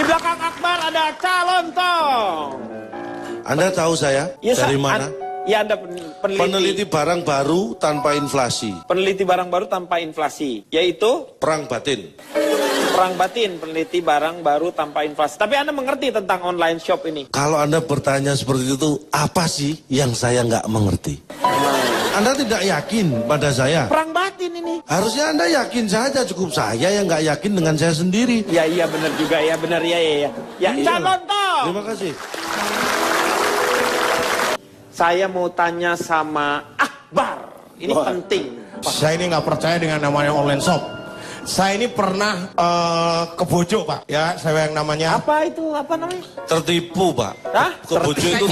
belakang Akbar ada Calontong. Anda tahu saya Ya, dari mana? Ya, Anda peneliti. Peneliti barang baru tanpa inflasi. Peneliti barang baru tanpa inflasi, yaitu Perang batin. perang batin, peneliti barang baru tanpa inflasi. Tapi Anda mengerti tentang online shop ini? Kalau Anda bertanya seperti itu, apa sih yang saya nggak mengerti? Anda tidak yakin pada saya. Perang batin ini. Harusnya Anda yakin saja, cukup saya yang nggak yakin dengan saya sendiri. Ya, iya benar juga ya, benar ya. Ya, Calontong. Terima kasih. Saya mau tanya sama Akbar. Ini penting. Saya ini nggak percaya dengan namanya online shop. Saya ini pernah ke Bojo, Pak. Ya, saya yang namanya. Apa itu? Apa namanya? Tertipu, Pak. Hah? Kebojo itu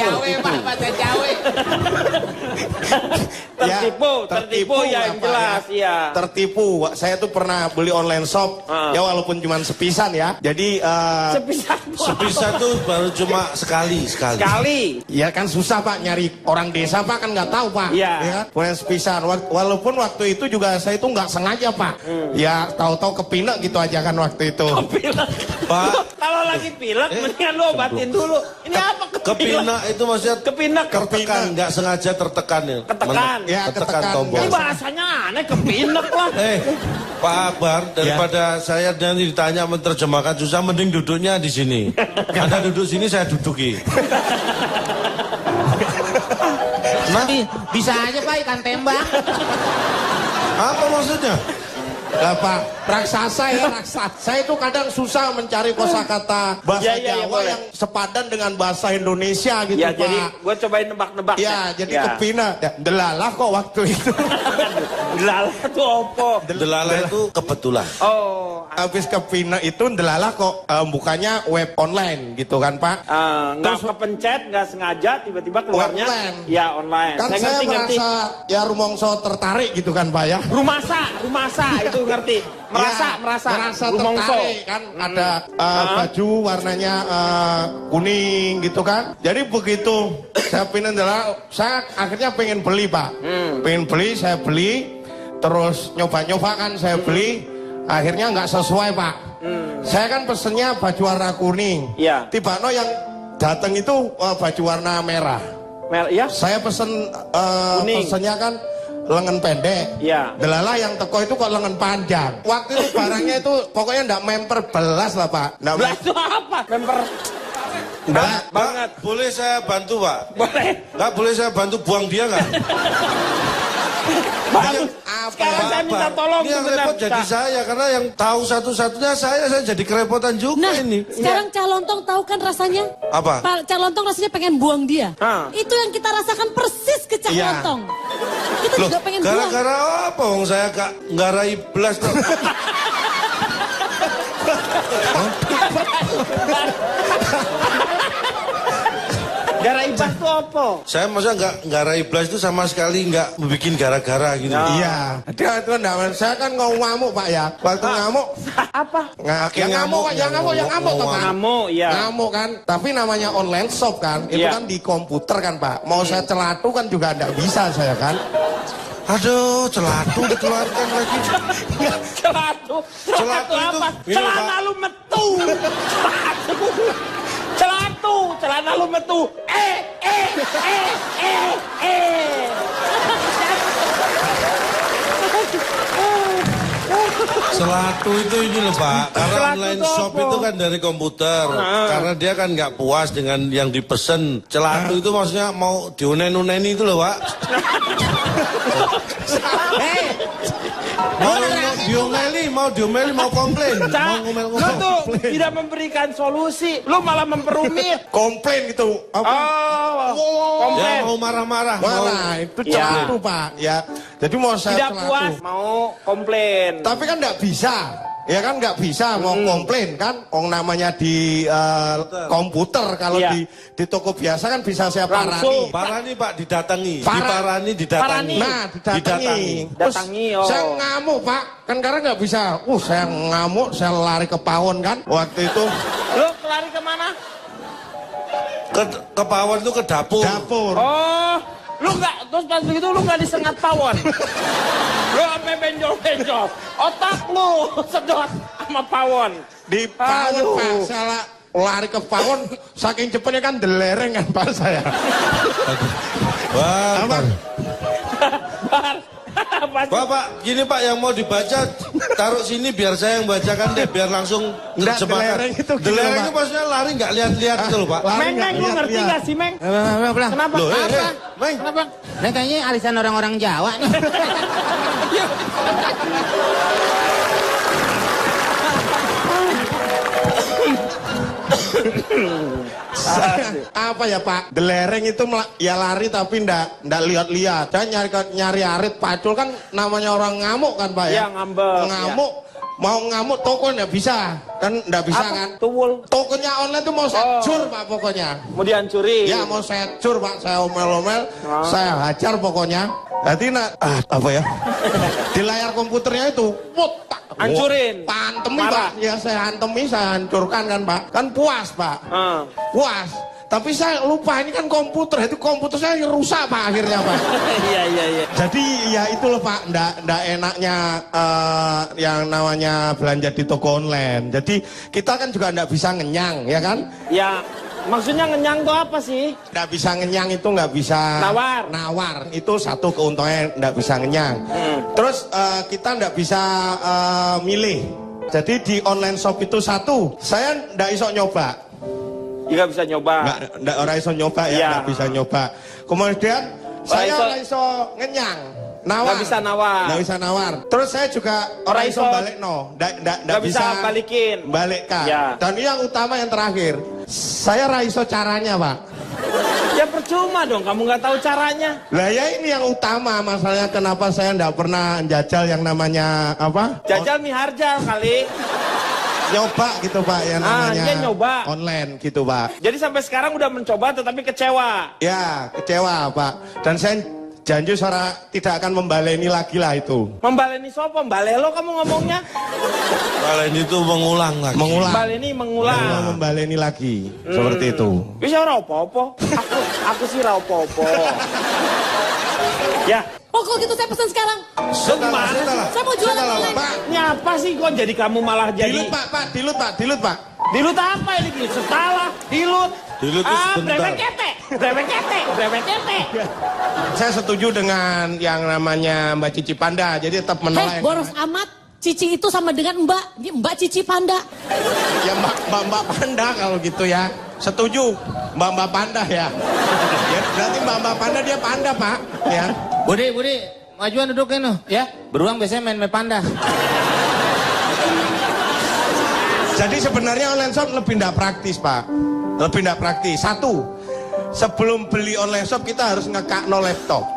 tertipu. Tertipu ya, yang Pak, jelas ya. Tertipu. Saya tuh pernah beli online shop. Ya walaupun cuma sepisan ya. Jadi Sepisan tuh baru cuma sekali. ya kan susah, Pak, nyari orang desa, Pak, kan nggak tahu, Pak. Iya. Ya, kemudian sepisan. Walaupun waktu itu juga saya itu nggak sengaja, Pak. Ya tahu-tahu kepinek gitu aja kan waktu itu. Pilek. Pak. Kalau lagi pilek, mendingan lu obatin dulu. Ini apa Kepinak itu maksudnya Kepinak. tertekan, nggak sengaja tertekan ya. Ketekan. Ya, Ketekan ketekan. tombol. Ini bahasanya aneh, kepinek lah. Pak Akbar, daripada saya nanti ditanya menerjemahkan susah, mending duduknya di sini. Anda duduk sini, saya duduki. Nah, bisa aja Pak ikan tembak. Apa maksudnya? Lah, Pak, raksasa ya, raksasa. Saya itu kadang susah mencari kosakata bahasa Jawa yang sepadan dengan bahasa Indonesia gitu, Ya, Pak. jadi gue cobain nebak-nebak. Ya, jadi kepina. Ya, delalah kok waktu itu. Delalah tuh opo. Delala itu kebetulan. Oh. Habis kepina itu delalah kok bukanya web online gitu kan, Pak. Nggak kepencet, nggak sengaja, tiba-tiba keluarnya. Online. Ya, online. Kan saya merasa ya rumongso tertarik gitu kan, Pak ya. Rumasa itu ngerti. Merasa rumongso. Tertarik kan, ada baju warnanya kuning gitu kan. Jadi begitu saya pindah adalah saya akhirnya pengen beli, Pak. Pengen beli, saya beli. Terus nyoba-nyoba kan saya beli. Akhirnya nggak sesuai, Pak. Saya kan pesennya baju warna kuning. Iya. Tiba-tiba yang datang itu baju warna merah. Ya. Saya pesen pesennya kan lengan pendek. Iya. Delala yang teko itu kok lengan panjang. Waktu itu barangnya itu pokoknya ndak memper belas lah, Pak. Belas itu apa? Memper. Nggak Banget. Boleh saya bantu, Pak? Boleh. Nggak boleh saya bantu buang dia nggak? Sekarang saya minta tolong Ini yang repot jadi saya, karena yang tahu satu-satunya saya jadi kerepotan juga ini. Sekarang Calontong tahu kan rasanya? Apa? Pak Calontong rasanya pengen buang dia. Itu yang kita rasakan persis ke Calontong. Kita juga pengen buang. Gara-gara apa? Wong saya nggak raih belas tuh. Gara ibas tuh apa? Saya maksudnya nggak raih belas itu sama sekali nggak bikin gara-gara gitu. Iya. Dia itu enggak, saya kan ngamuk, Pak ya. Waktu ngamuk Apa? yang ngamuk, Pak, yang ngamuk tuh, Pak. Ngamuk, ya. Ngamuk kan. Tapi namanya online shop kan. Itu kan di komputer kan, Pak. Mau saya celatu kan juga enggak bisa saya kan. Aduh, celatu dikeluarkan lagi. Celatu Celatu itu apa? ini, Celana Pak. lu metu. Celana lu metu. Celatu itu ini loh, Pak. Karena Celatu online itu shop apa? itu kan dari komputer. Karena dia kan nggak puas dengan yang dipesen. Celatu itu maksudnya mau diunen-uneni itu loh, Pak. Mau diomeli, mau komplain. Mau ngomel-ngomel. Lu tuh tidak memberikan solusi. Lu malah memperumit. Komplain gitu. Oh, komplain. Ya mau marah-marah. Mana itu celatu, Pak. Ya. Jadi mau saya Tidak celatu. puas, mau komplain. Tapi kan nggak bisa. Ya kan nggak bisa mau komplain kan. Namanya di komputer. Kalau di toko biasa kan bisa saya Langsung. parani. Parani, Pak, didatangi. Parani. Didatangi. Nah, didatangi. Datangi, Terus saya ngamuk, Pak. Kan karena nggak bisa. Saya ngamuk, saya lari ke pawon kan. Waktu itu. Lu lari kemana? Ke pawon itu ke dapur. Dapur. Oh, lu nggak, terus pas begitu lu nggak disengat pawon. Lu sampai benjol-benjol. Otak lu sedot sama pawon. Di pawon, Aduh. Pak. Salah. lari ke pawon, saking cepetnya kan delereng kan Pak saya. Wah, Apa? Pak, gini Pak, yang mau dibaca taruh sini biar saya yang bacakan deh, biar langsung Enggak, terjemahkan. delereng itu gini, Delereng Pak. itu maksudnya lari nggak lihat-lihat gitu loh Pak. Meng, lu ngerti gak sih, Meng? Kenapa? Loh, Meng. Kenapa? Nah, kayaknya arisan orang-orang Jawa nih. Apa ya Pak? Delereng itu ya lari tapi ndak lihat-lihat. Dan nyari arit pacul kan namanya orang ngamuk kan Pak ya? Ya, ngambek. Ngamuk. Mau ngamuk toko ndak bisa. Kan ndak bisa Apa? kan? Tuwul. Tokonya online tuh mau saya cur Pak pokoknya. Mau dihancurin. Ya mau saya cur Pak, saya omel-omel, saya hajar pokoknya. Jadi apa ya? Di layar komputernya itu, tak Hancurin. Pantemi Marah. Pak, ya saya hantemi, saya hancurkan kan Pak. Kan puas Pak, puas. Tapi saya lupa ini kan komputer, itu komputer saya rusak Pak akhirnya Pak. Iya. Jadi ya itu loh Pak, ndak enaknya yang namanya belanja di toko online. Jadi kita kan juga ndak bisa ngenyang, ya kan? Ya, maksudnya ngenyang tuh apa sih? Nggak bisa ngenyang itu nggak bisa nawar itu satu keuntungannya nggak bisa ngenyang. Terus kita nggak bisa milih. Jadi di online shop itu satu saya nggak iso nyoba. Nggak bisa nyoba. Nggak orang iso nyoba ya, Iya. nggak bisa nyoba. Kemudian saya iso- nggak iso ngenyang. Nawar. Nggak bisa nawar. Nggak bisa nawar. Terus saya juga Ora orang iso iso- balik no. Nggak bisa balikin. Balikkan. Ya. Dan yang utama yang terakhir, saya raiso caranya Pak. Ya percuma dong, kamu nggak tahu caranya. Lah ya ini yang utama masalahnya kenapa saya nggak pernah jajal yang namanya apa? Jajal miharjal kali. Nyoba gitu Pak yang namanya iya, nyoba. online gitu Pak. Jadi sampai sekarang udah mencoba tetapi kecewa. Ya kecewa Pak. Dan saya janji suara tidak akan membaleni lagi lah itu. Membaleni sopo? Balelo kamu ngomongnya? Kalian itu mengulang lagi. Baleni Mau mengulang. membaleni lagi seperti itu. Bisa ora apa-apa. Aku sih ora apa-apa. Ya, Pokok gitu saya pesan sekarang. Setelah. Saya mau jualan Setelah, online. Pak. ini apa sih kok jadi kamu malah jadi Dilut Pak, dilut Pak, dilut Pak. dilut apa ini? Setelah dilut. Dilut itu sebentar. brewek ketek. Saya setuju dengan yang namanya Mbak Cici Panda. Jadi tetap menolak yang Boros amat. Cici itu sama dengan Mbak. Ini Mbak Cici Panda. ya Mbak Panda kalau gitu ya. Setuju Mbak Panda ya. Ya berarti Mbak Panda dia panda Pak. Ya. Budi, majuan duduknya no. Ya, beruang biasanya main panda. Jadi sebenarnya online shop lebih tidak praktis Pak. Lebih tidak praktis. Satu, sebelum beli online shop kita harus ngekakno laptop.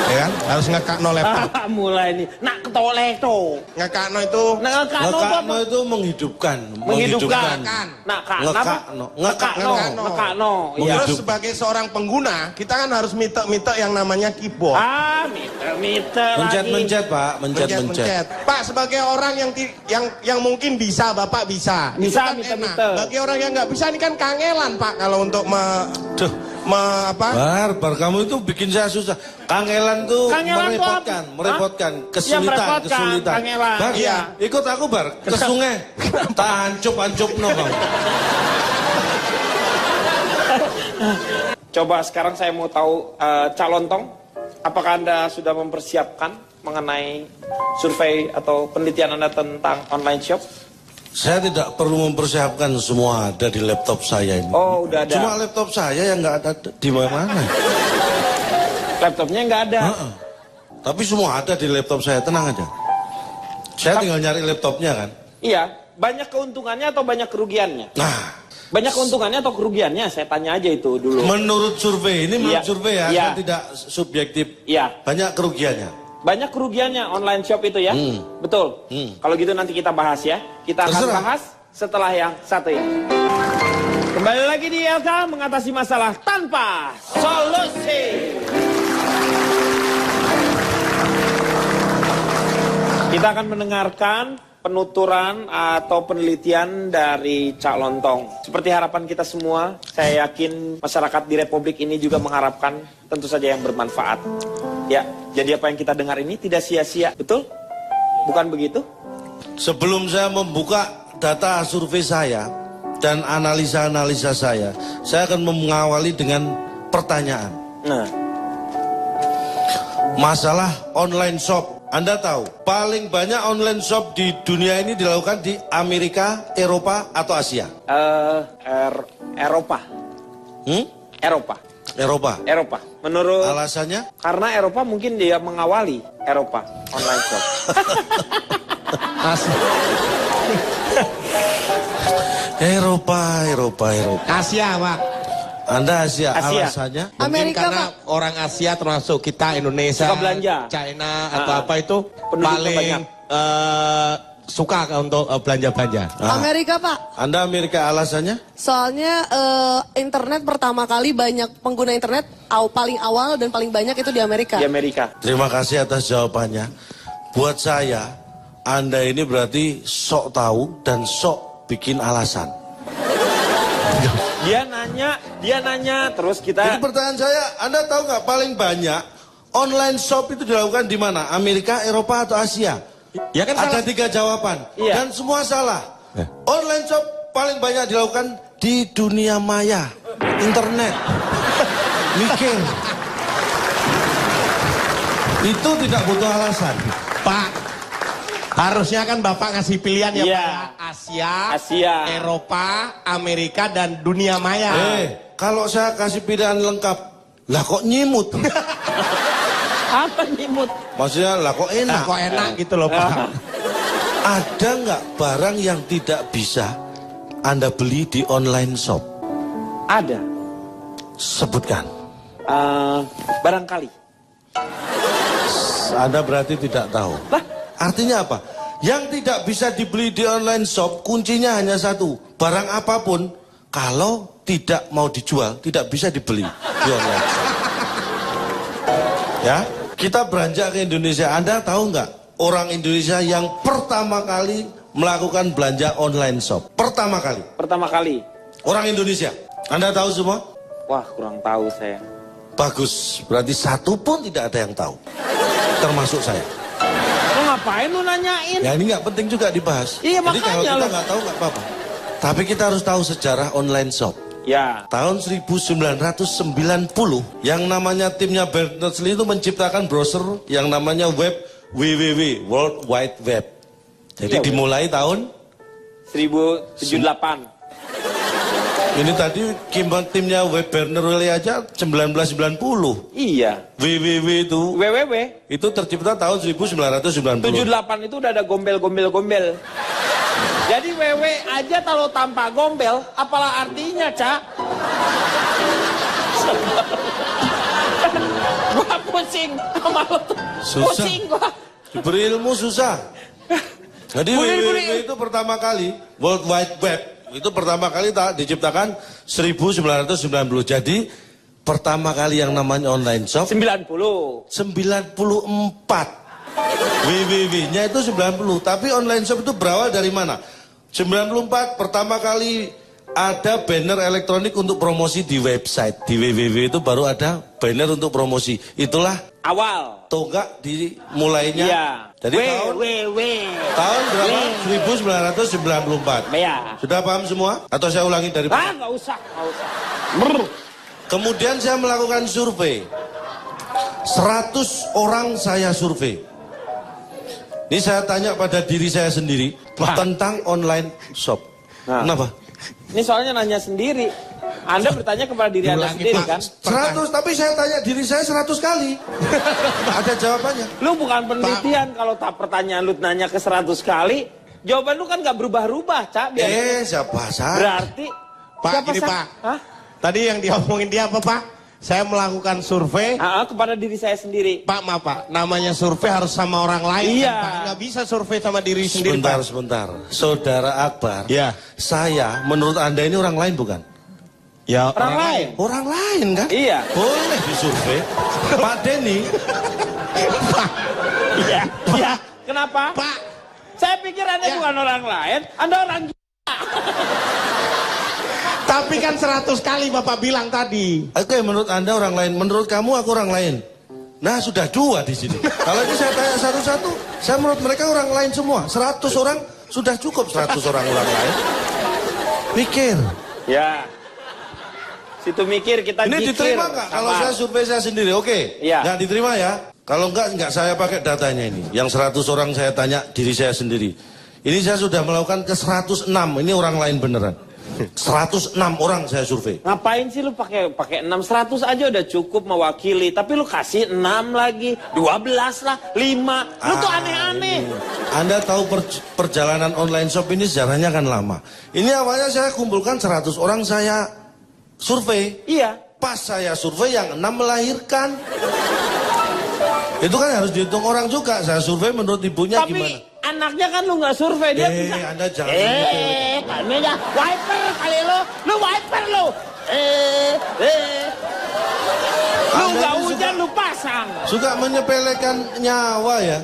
Ya kan? Harus ngekakno laptop. Mulai nih. Nak ketolek tuh. Ngekakno itu Ngekakno apa? Ngekakno itu menghidupkan. Menghidupkan. Ngekakno. Nak Ngekakno. Ngekakno. Iya. Terus sebagai seorang pengguna, kita kan harus minta yang namanya keyboard. Meter lagi. Mencet Pak, mencet. Pak, sebagai orang yang mungkin bisa, Bapak bisa. Itu Bisa, kan meter. enak. Bagi orang yang nggak bisa, ini kan kangelan Pak kalau untuk Duh, Bar, kamu itu bikin saya susah. Kangelan tuh Kangelan tuh merepotkan, Ya, merepotkan, kesulitan. kangelan. Bar, Iya. ikut aku Bar ke sungai. Tak hancup no kamu. Coba sekarang saya mau tahu calon tong, apakah Anda sudah mempersiapkan mengenai survei atau penelitian Anda tentang online shop? Saya tidak perlu mempersiapkan, semua ada di laptop saya ini. Oh, udah ada. Cuma laptop saya yang nggak ada di mana-mana. Laptopnya nggak ada. Heeh. Tapi semua ada di laptop saya, tenang aja. Saya tinggal nyari laptopnya kan. Iya, banyak keuntungannya atau banyak kerugiannya? Nah, Banyak keuntungannya atau kerugiannya? Saya tanya aja itu dulu. menurut survei ini, menurut Iya. survei ya, Iya. saya tidak subjektif. Iya. Banyak kerugiannya. Banyak kerugiannya online shop itu ya? Betul? Kalau gitu nanti kita bahas ya. Kita akan Terserah. bahas setelah yang satu ini. Kembali lagi di LK mengatasi masalah tanpa solusi. Kita akan mendengarkan penuturan atau penelitian dari Cak Lontong. Seperti harapan kita semua, saya yakin masyarakat di Republik ini juga mengharapkan tentu saja yang bermanfaat. Ya, jadi apa yang kita dengar ini tidak sia-sia, betul? Bukan begitu? Sebelum saya membuka data survei saya, dan analisa-analisa saya akan mengawali dengan pertanyaan. Nah, Masalah online shop. Anda tahu, paling banyak online shop di dunia ini dilakukan di Amerika, Eropa, atau Asia? Eropa. Eropa. Eropa. Eropa. Menurut Alasannya? karena Eropa mungkin dia mengawali Eropa online shop. Eropa. Asia, Pak. Anda Asia. Asia. Alasannya? Mungkin Amerika, karena Pak. orang Asia termasuk kita Indonesia, Suka belanja. China atau apa itu Penduduk paling banyak. suka untuk belanja-belanja. Amerika, Pak. Anda Amerika, alasannya? Soalnya internet pertama kali banyak pengguna internet paling awal dan paling banyak itu di Amerika. Di Amerika. Terima kasih atas jawabannya. Buat saya, Anda ini berarti sok tahu dan sok bikin alasan. Dia nanya, terus Jadi kita pertanyaan saya, Anda tahu nggak paling banyak online shop itu dilakukan di mana? Amerika, Eropa, atau Asia? Ya kan Ada salah. 3 jawaban Iya. dan semua salah. Online shop paling banyak dilakukan di dunia maya, internet. Mikir. Itu tidak butuh alasan. Pak, harusnya kan Bapak ngasih pilihan ya Iya. Pak. Asia. Eropa, Amerika, dan dunia maya. Kalau saya kasih pilihan lengkap, lah kok nyimut? apa nyimut? Maksudnya lah kok Nah, enak? kok enak gitu loh Pak. Ada nggak barang yang tidak bisa Anda beli di online shop? Ada. Sebutkan. Barangkali. Anda berarti tidak tahu. Lah, Artinya apa? Yang tidak bisa dibeli di online shop, kuncinya hanya satu. Barang apapun, kalau tidak mau dijual, tidak bisa dibeli di online shop. Ya, kita beranjak ke Indonesia. Anda tahu nggak orang Indonesia yang pertama kali melakukan belanja online shop? Pertama kali. Orang Indonesia. Anda tahu semua? Wah, kurang tahu saya. Bagus, berarti satu pun tidak ada yang tahu. Termasuk saya. Lu ngapain lu nanyain? Ya ini nggak penting juga dibahas. Iya, Jadi kalau makanya kita loh. nggak tahu nggak apa-apa. Tapi kita harus tahu sejarah online shop. Ya. Tahun 1990 yang namanya timnya Berners-Lee itu menciptakan browser yang namanya web WWW, World Wide Web. Jadi Iya, dimulai tahun 1078. ini tadi timnya web Berners-Lee aja 1990. Iya. WWW itu tercipta tahun 1990. 78 itu udah ada gombel. Jadi WW aja kalau tanpa gombel, apalah artinya, Cak? Gua pusing sama lu tuh. Susah. Pusing gua. Diberi ilmu susah. Jadi Beri. WWW itu pertama kali, World Wide Web, itu pertama kali diciptakan 1990. Jadi pertama kali yang namanya online shop 90. 94. WWW-nya itu 90. Tapi online shop itu berawal dari mana? 94 pertama kali ada banner elektronik untuk promosi di website. Di WWW itu baru ada banner untuk promosi. Itulah Awal. tonggak dimulainya. Iya. Jadi tahun berapa? 1994. Ya. Sudah paham semua? Atau saya ulangi dari Nggak usah. Kemudian saya melakukan survei. 100 orang saya survei. Ini saya tanya pada diri saya sendiri tentang online shop. Nah. Kenapa? Ini soalnya nanya sendiri. Anda bertanya kepada diri Anda Ulangi, sendiri Pak. kan? 100, tapi saya tanya diri saya 100 kali. Ada jawabannya. Lu bukan penelitian kalau tak pertanyaan lu nanya ke 100 kali, jawaban lu kan nggak berubah-ubah, Cak. Siapa saya? Berarti Pak, siapa, gini Sak? Pak. Hah? Tadi yang diomongin dia apa Pak? Saya melakukan survei. Kepada diri saya sendiri. Pak, maaf Pak, namanya survei harus sama orang lain. Iya. Kan, Pak? Nggak bisa survei sama diri sendiri Pak. Sebentar. Saudara Akbar. Ya. Saya, menurut Anda ini orang lain bukan? Ya, Orang lain. Orang lain kan? Iya. Boleh disurvei. Pak Denny. Iya. Iya. Kenapa? Pak, Saya pikir Anda Ya. bukan orang lain, Anda orang tapi kan 100 kali Bapak bilang tadi. Oke, menurut Anda orang lain, menurut kamu aku orang lain. Nah, sudah 2 di sini. Kalau ini saya tanya satu-satu, saya menurut mereka orang lain semua. 100 orang sudah cukup 100 orang lain. Pikir. Ya. Situ mikir, kita Ini jikir. diterima nggak? Kalau saya survei saya sendiri, oke? Iya. Nggak diterima ya? Kalau nggak saya pakai datanya ini. Yang 100 orang saya tanya diri saya sendiri. Ini saya sudah melakukan ke 106. Ini orang lain beneran. 106 orang saya survei. Ngapain sih lu pakai 6? 100 aja udah cukup mewakili. Tapi lu kasih 6 lagi, 12 lah, 5. Lu tuh aneh-aneh. Anda tahu perjalanan online shop ini sejarahnya kan lama. Ini awalnya saya kumpulkan 100 orang saya survei. Iya. Pas saya survei yang 6 melahirkan. Itu kan harus dihitung orang juga. Saya survei menurut ibunya Tapi gimana? anaknya kan lu nggak survei, dia bisa. Anda jangan Kami dah wiper kali lu wiper lu. Lu nggak hujan lu pasang. Suka menyepelekan nyawa ya.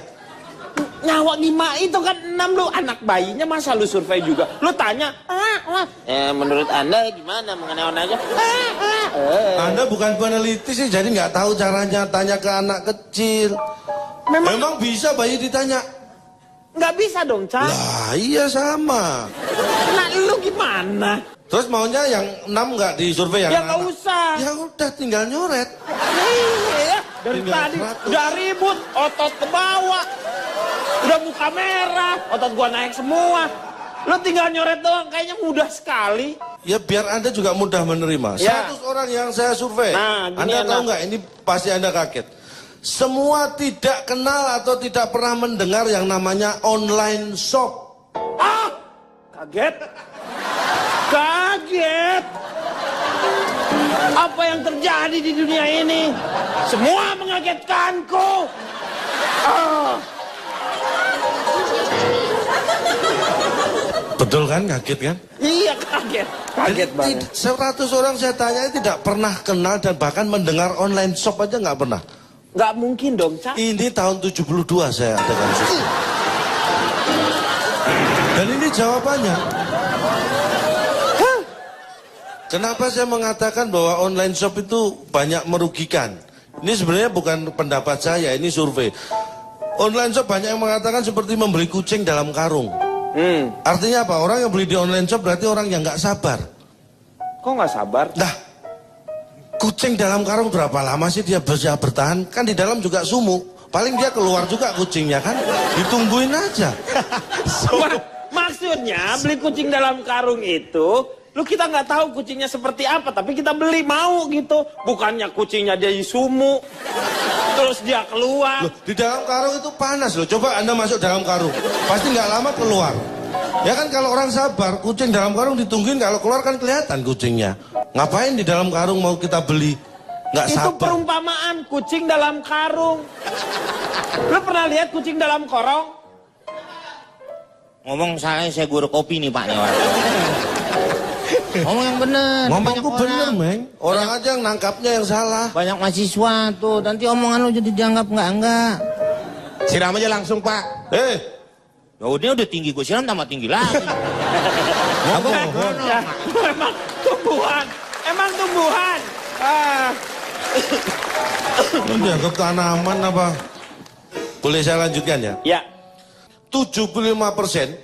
Nyawa gimana itu kan 6 lu, anak bayinya masa lu survei juga. Lu tanya, menurut Anda gimana mengenai olahraga? Anda bukan peneliti sih, jadi nggak tahu caranya tanya ke anak kecil. Memang bisa bayi ditanya? Nggak bisa dong, Cak. Lah iya sama. Nah lu gimana? Terus maunya yang 6 nggak disurvei yang Ya nggak anak? usah. Ya udah tinggal nyoret. Iya, dari Tinggal tadi 100. udah ribut, otot ke bawah. Udah muka merah, otot gua naik semua. Lu tinggal nyoret doang, kayaknya mudah sekali. Ya biar Anda juga mudah menerima. Ya. 100 orang yang saya survei. Nah, gini Anda tahu enak. nggak? Ini pasti Anda kaget. Semua tidak kenal atau tidak pernah mendengar yang namanya online shop. Ah, kaget. Kaget. Apa yang terjadi di dunia ini? Semua mengagetkanku. Betul kan? Kaget kan? Iya, kaget. Kaget banget. 100 orang saya tanya tidak pernah kenal dan bahkan mendengar online shop aja nggak pernah. Nggak mungkin dong, Cak. Ini tahun 72 saya adakan survei. Dan ini jawabannya. Kenapa saya mengatakan bahwa online shop itu banyak merugikan? Ini sebenarnya bukan pendapat saya, ini survei. Online shop banyak yang mengatakan seperti membeli kucing dalam karung. Artinya apa? Orang yang beli di online shop berarti orang yang nggak sabar. Kok nggak sabar? Nah, kucing dalam karung berapa lama sih dia bisa bertahan? Kan di dalam juga sumuk. Paling dia keluar juga kucingnya kan? Ditungguin aja. Maksudnya beli kucing dalam karung itu, lu kita nggak tahu kucingnya seperti apa, tapi kita beli mau gitu. Bukannya kucingnya dia sumuk, terus dia keluar. Loh, di dalam karung itu panas loh. Coba Anda masuk dalam karung, pasti nggak lama keluar. Ya kan kalau orang sabar, kucing dalam karung ditungguin, kalau keluar kan kelihatan kucingnya. Ngapain di dalam karung mau kita beli? Nggak Itu sabar. perumpamaan kucing dalam karung. Lu pernah lihat kucing dalam korong? Ngomong saya guru kopi nih Pak nih orang. Ngomong yang bener. Ngomongku Banyak bener, orang. Meng. Orang aja yang nangkapnya yang salah. Banyak mahasiswa tuh, nanti omongan lu jadi dianggap enggak. Siram aja langsung, Pak. Ya udah tinggi gue siram tambah tinggi lagi. Ngomong. Ya, emang tumbuhan. Emang tumbuhan. Lu dianggap tanaman apa? Boleh saya lanjutkan ya? Ya. 75%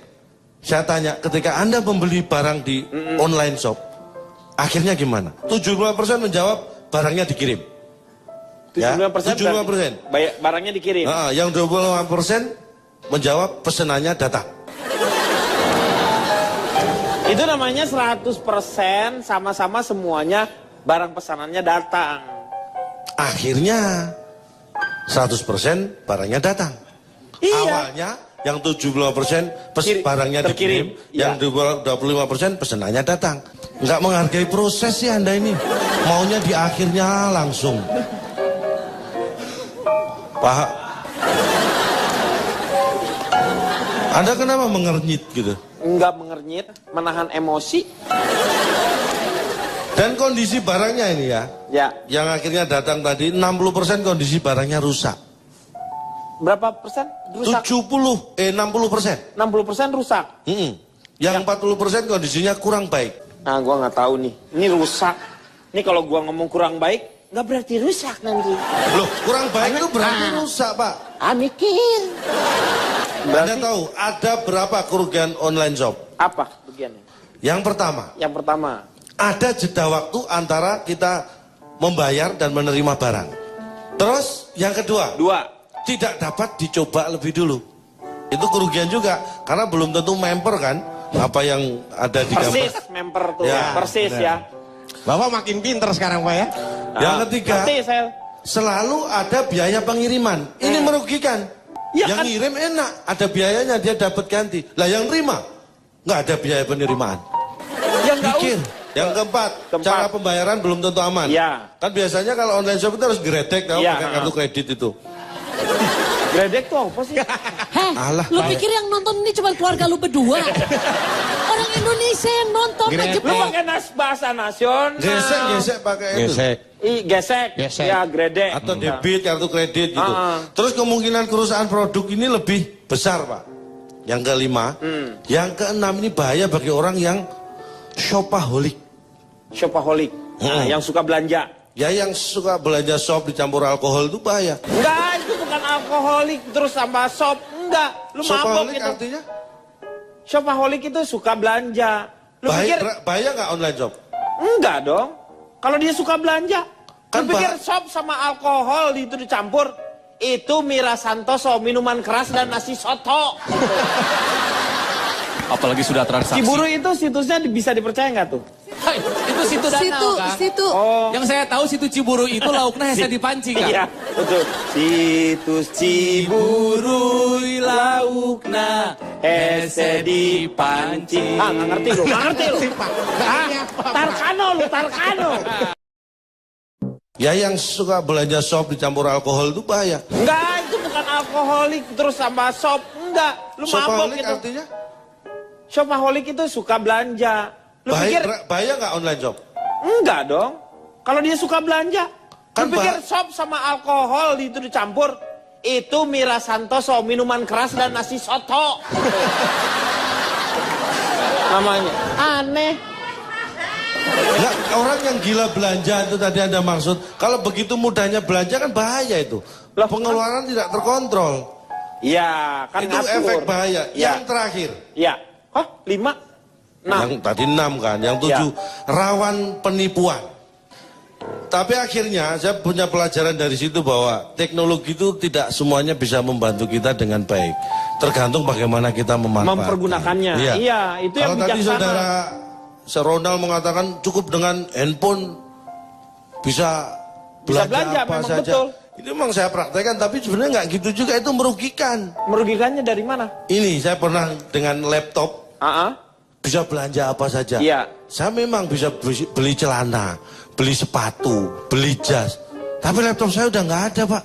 saya tanya ketika Anda membeli barang di online shop, akhirnya gimana? 75% menjawab barangnya dikirim. 75%, 75%. barangnya dikirim. Yang 25% menjawab pesenannya datang. Itu namanya 100% sama-sama semuanya barang pesanannya datang. Akhirnya 100% barangnya datang. Iya. Awalnya yang 75% barangnya terkirim. dikirim, yang 25% pesenannya datang. Nggak menghargai proses sih Anda ini. Maunya di akhirnya langsung. Pak, Anda kenapa mengernyit gitu? Enggak mengernyit, menahan emosi. Dan kondisi barangnya ini ya, Ya. yang akhirnya datang tadi 60% kondisi barangnya rusak. Berapa persen rusak? 60%. 60% rusak. Yang 40% kondisinya kurang baik. Nah, gua nggak tahu nih. Ini rusak. Ini kalau gua ngomong kurang baik, nggak berarti rusak nanti. Loh, kurang baik itu berarti rusak, Pak. Mikir. Anda tahu ada berapa kerugian online shop? Apa bagiannya? Yang pertama. Yang pertama. Ada jeda waktu antara kita membayar dan menerima barang. Terus yang kedua. Dua. Tidak dapat dicoba lebih dulu. Itu kerugian juga. Karena belum tentu member kan. Apa yang ada di gambar. Persis member tuh. Ya, persis benar. ya. Bapak makin pinter sekarang Pak ya. Yang ketiga. Ngerti, saya. Selalu ada biaya pengiriman. Ini merugikan. Ya, yang kan? ngirim enak. Ada biayanya dia dapat ganti. Lah yang terima. Nggak ada biaya penerimaan. Yang nggak Pikir. Yang keempat, cara pembayaran belum tentu aman. Ya. Kan biasanya kalau online shop itu harus gredek, tahu Ya, pakai kartu kredit itu. Gredek tuh apa sih? Heh, Alah, lu Pak. pikir yang nonton ini cuma keluarga lu berdua? Orang Indonesia yang nonton Gredek. aja Lu pakai bahasa nasional. Gesek pakai itu. Gesek. Gesek. Ya, gredek. Atau debit, kartu kredit gitu. Terus kemungkinan kerusakan produk ini lebih besar, Pak. Yang kelima. Yang keenam ini bahaya bagi orang yang shopaholic. Shopaholic. Nah, yang suka belanja. Ya yang suka belanja shop dicampur alkohol itu bahaya. Enggak, itu bukan alkoholik terus sama shop. Enggak, lu mabok Shopaholic itu. artinya? Shopaholic itu suka belanja. Lu pikir Bahaya nggak online shop? enggak dong. Kalau dia suka belanja. Kan Lu pikir shop sama alkohol itu dicampur. Itu miras Santoso, minuman keras dan nasi soto. Apalagi sudah transaksi. Ciburu itu situsnya bisa dipercaya nggak tuh? Hai, itu situ danau kan? Situ. Oh. Yang saya tahu situ Ciburu itu lauknya hese dipancing kan? Iya, betul. Situs Ciburu laukna hese dipancing. Ah, nggak ngerti lu, nggak ngerti lu. Tarkano lu, Tarkano. Ya yang suka belanja shop dicampur alkohol itu bahaya. Enggak, itu bukan alkoholik terus sama shop. Enggak, lu mabok Shopaholic gitu. artinya? Shopaholic itu suka belanja. Lu pikir Bahaya nggak online shop? enggak dong. Kalau dia suka belanja. Kan Lu pikir shop sama alkohol itu dicampur. Itu miras Santoso, minuman keras dan nasi soto. Namanya. Aneh. Nggak, orang yang gila belanja itu tadi Anda maksud. Kalau begitu mudahnya belanja kan bahaya itu. Lah, pengeluaran tidak terkontrol. Ya, kan Itu ngatur. efek bahaya. Ya. Yang terakhir. Ya. Hah? 5? 6. Yang tadi 6 kan. Yang 7 rawan penipuan. Tapi akhirnya saya punya pelajaran dari situ bahwa teknologi itu tidak semuanya bisa membantu kita dengan baik. Tergantung bagaimana kita memanfaatkan. Mempergunakannya. Iya, itu yang Kalau tadi bijaksana. saudara Sir Ronald mengatakan cukup dengan handphone bisa belanja, apa memang saja. betul. Itu memang saya praktekkan, tapi sebenarnya nggak gitu juga, itu merugikan. Merugikannya dari mana? Ini saya pernah dengan laptop bisa belanja apa saja. Iya. Saya memang bisa beli celana, beli sepatu, beli jas. Tapi laptop saya udah nggak ada, Pak.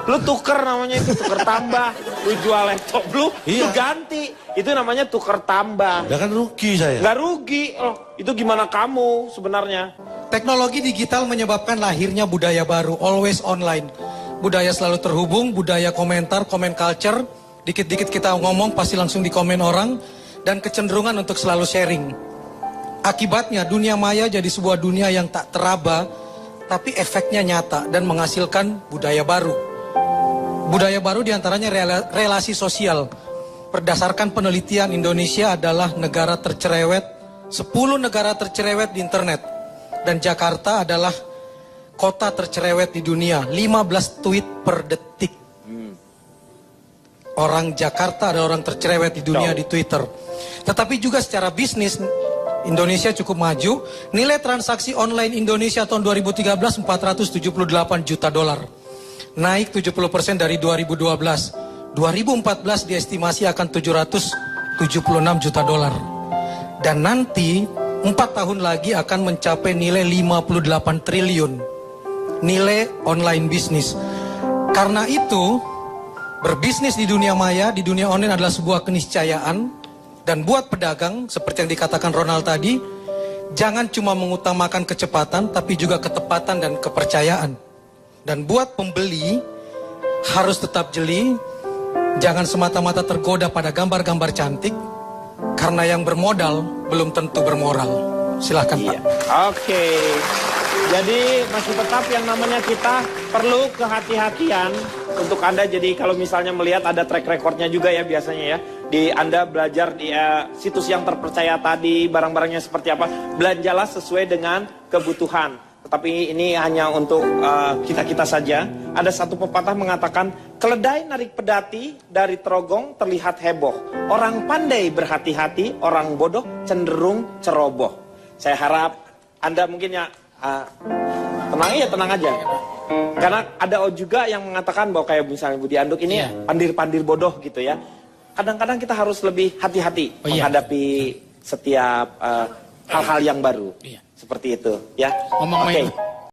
Lu tuker namanya itu, tuker tambah. Lu jual laptop lu, Iya. lu ganti. Itu namanya tuker tambah. Ya kan rugi saya. Nggak rugi. Oh, itu gimana kamu sebenarnya? Teknologi digital menyebabkan lahirnya budaya baru, always online. Budaya selalu terhubung, budaya komentar, comment culture. Dikit-dikit kita ngomong pasti langsung dikomen orang. Dan kecenderungan untuk selalu sharing. Akibatnya dunia maya jadi sebuah dunia yang tak teraba, tapi efeknya nyata dan menghasilkan budaya baru. Budaya baru diantaranya relasi sosial. Berdasarkan penelitian, Indonesia adalah negara tercerewet, 10 negara tercerewet di internet. Dan Jakarta adalah kota tercerewet di dunia, 15 tweet per detik. Orang Jakarta ada orang tercerewet di dunia di Twitter. Tetapi juga secara bisnis, Indonesia cukup maju. Nilai transaksi online Indonesia tahun 2013 $478 juta. Naik 70% dari 2012. 2014 diestimasi akan $776 juta. Dan nanti 4 tahun lagi akan mencapai nilai 58 triliun. Nilai online bisnis. Karena itu, berbisnis di dunia maya, di dunia online adalah sebuah keniscayaan. Dan buat pedagang, seperti yang dikatakan Ronald tadi, jangan cuma mengutamakan kecepatan, tapi juga ketepatan dan kepercayaan. Dan buat pembeli, harus tetap jeli, jangan semata-mata tergoda pada gambar-gambar cantik, karena yang bermodal belum tentu bermoral. Silahkan Pak. Oke. Jadi masih tetap yang namanya kita perlu kehati-hatian untuk Anda. Jadi kalau misalnya melihat ada track recordnya juga ya biasanya ya. Anda belajar di situs yang terpercaya tadi, barang-barangnya seperti apa, belanjalah sesuai dengan kebutuhan. Tetapi ini hanya untuk kita-kita saja. Ada satu pepatah mengatakan, keledai narik pedati dari terogong terlihat heboh. Orang pandai berhati-hati, orang bodoh cenderung ceroboh. Saya harap Anda mungkin ya tenang aja. Karena ada juga yang mengatakan bahwa kayak misalnya Budi Anduk ini pandir-pandir bodoh gitu ya. Kadang-kadang kita harus lebih hati-hati menghadapi setiap hal-hal yang baru. Seperti itu ya. Ngomong main.